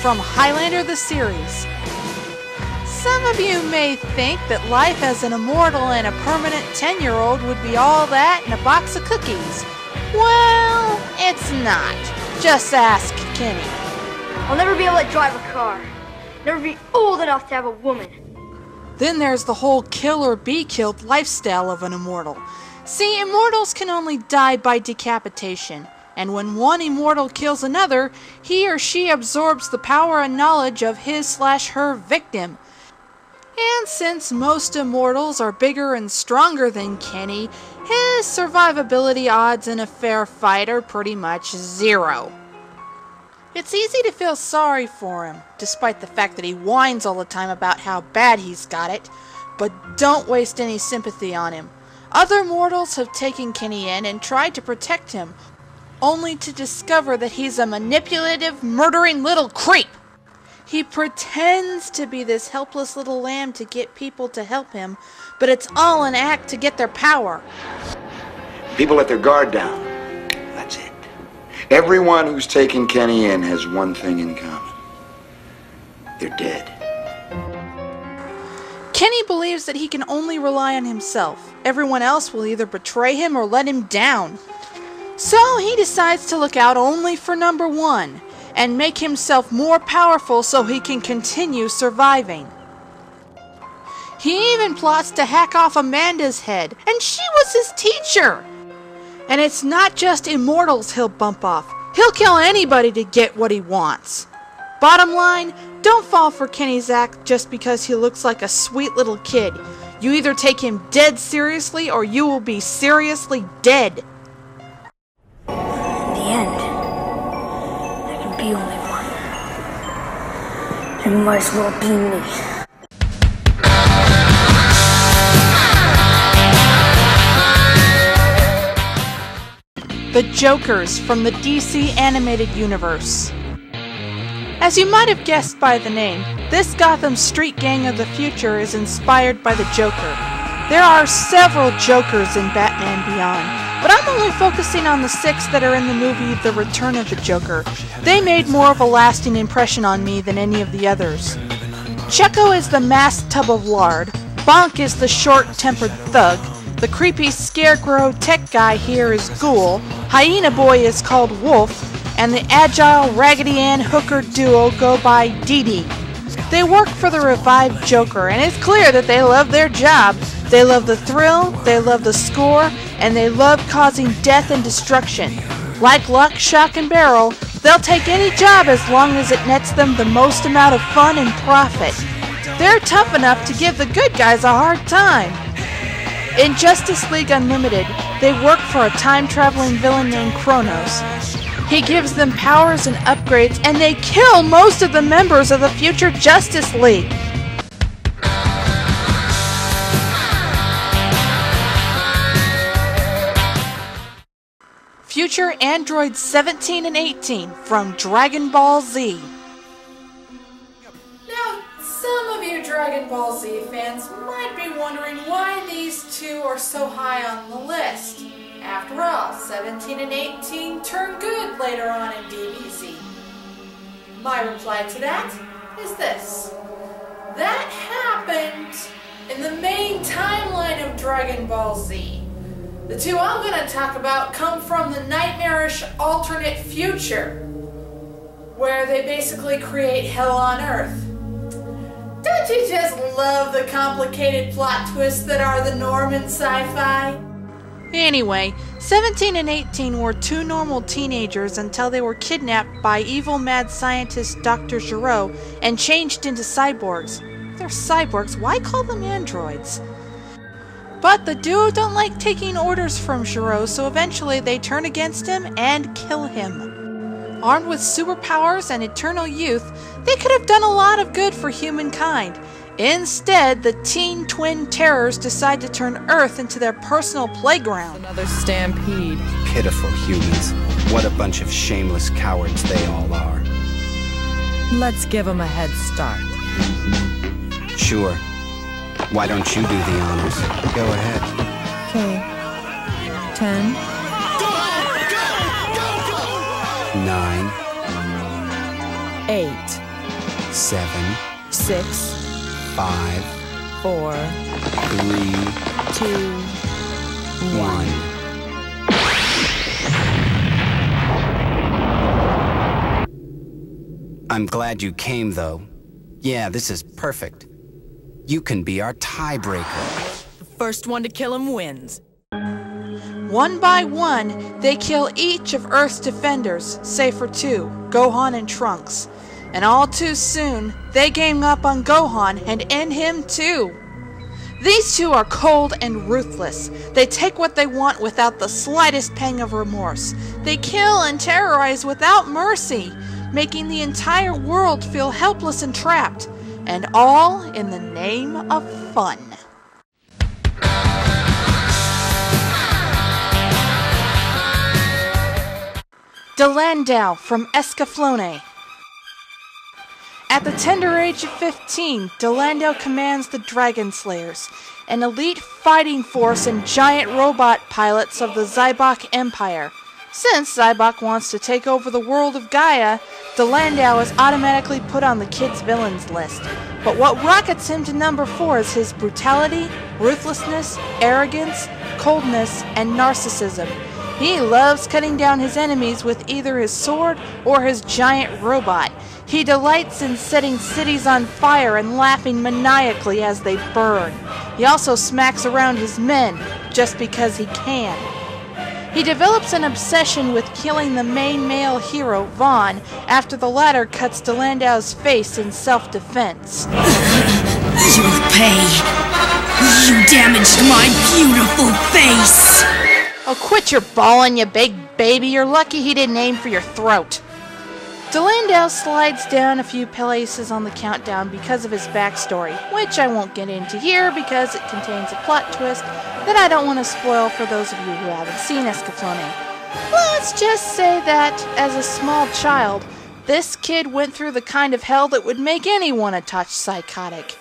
from Highlander the series. Some of you may think that life as an immortal and a permanent 10-year-old would be all that and a box of cookies. Well, it's not. Just ask Kenny. I'll never be able to drive a car. Never be old enough to have a woman. Then there's the whole kill or be killed lifestyle of an immortal. See, immortals can only die by decapitation, and when one immortal kills another, he or she absorbs the power and knowledge of his/her victim. And since most immortals are bigger and stronger than Kenny, his survivability odds in a fair fight are pretty much zero. It's easy to feel sorry for him, despite the fact that he whines all the time about how bad he's got it, but don't waste any sympathy on him. Other mortals have taken Kenny in and tried to protect him, only to discover that he's a manipulative, murdering little creep. He pretends to be this helpless little lamb to get people to help him, but it's all an act to get their power. People let their guard down. That's it. Everyone who's taken Kenny in has one thing in common. They're dead. Kenny believes that he can only rely on himself. Everyone else will either betray him or let him down. So he decides to look out only for number one and make himself more powerful so he can continue surviving. He even plots to hack off Amanda's head, and she was his teacher. And it's not just immortals he'll bump off. He'll kill anybody to get what he wants. Bottom line, don't fall for Kenny's act just because he looks like a sweet little kid. You either take him dead seriously or you will be seriously dead. In the end, there can be only one. It might as well be me. The Jokers from the DC Animated Universe. As you might have guessed by the name, this Gotham Street Gang of the future is inspired by the Joker. There are several Jokers in Batman Beyond, but I'm only focusing on the 6 that are in the movie The Return of the Joker. They made more of a lasting impression on me than any of the others. Checo is the masked tub of lard, Bonk is the short-tempered thug, the creepy scarecrow tech guy here is Ghoul, Hyena Boy is called Wolf, and the agile Raggedy Ann hooker duo go by Dee Dee. They work for the revived Joker, and it's clear that they love their job. They love the thrill, they love the score, and they love causing death and destruction. Like Luck, Shock, and Barrel, they'll take any job as long as it nets them the most amount of fun and profit. They're tough enough to give the good guys a hard time. In Justice League Unlimited, they work for a time-traveling villain named Kronos. He gives them powers and upgrades, and they kill most of the members of the future Justice League. Future Androids 17 and 18 from Dragon Ball Z. Now, some of you Dragon Ball Z fans might be wondering why these two are so high on the list. After all, 17 and 18 turn good later on in DBZ. My reply to that is this. That happened in the main timeline of Dragon Ball Z. The two I'm going to talk about come from the nightmarish alternate future, where they basically create hell on Earth. Don't you just love the complicated plot twists that are the norm in sci-fi? Anyway, 17 and 18 were two normal teenagers until they were kidnapped by evil mad scientist Dr. Gero and changed into cyborgs. They're cyborgs, why call them androids? But the duo don't like taking orders from Gero, so eventually they turn against him and kill him. Armed with superpowers and eternal youth, they could have done a lot of good for humankind. Instead, the teen twin terrors decide to turn Earth into their personal playground. Another stampede. Pitiful humans. What a bunch of shameless cowards they all are. Let's give them a head start. Sure. Why don't you do the honors? Go ahead. Okay. 10. 9. 8. 7, 6, 5, 4, 3, 2, 1. I'm glad you came, though. Yeah, this is perfect. You can be our tiebreaker. The first one to kill him wins. One by one, they kill each of Earth's defenders, save for two, Gohan and Trunks. And all too soon, they gang up on Gohan and end him too. These two are cold and ruthless. They take what they want without the slightest pang of remorse. They kill and terrorize without mercy, making the entire world feel helpless and trapped, and all in the name of fun. Delandau from Escaflowne. At the tender age of 15, Delandau commands the Dragon Slayers, an elite fighting force and giant robot pilots of the Zybok Empire. Since Zybok wants to take over the world of Gaia, Delandau is automatically put on the kid's villains list. But what rockets him to number 4 is his brutality, ruthlessness, arrogance, coldness, and narcissism. He loves cutting down his enemies with either his sword or his giant robot. He delights in setting cities on fire and laughing maniacally as they burn. He also smacks around his men just because he can. He develops an obsession with killing the main male hero, Vaughn, after the latter cuts Delandau's face in self-defense. You'll pay. You damaged my beautiful face. Oh, quit your bawling, you big baby. You're lucky he didn't aim for your throat. Delandau slides down a few places on the countdown because of his backstory, which I won't get into here because it contains a plot twist that I don't want to spoil for those of you who haven't seen Escaflowne. Let's just say that, as a small child, this kid went through the kind of hell that would make anyone a touch psychotic.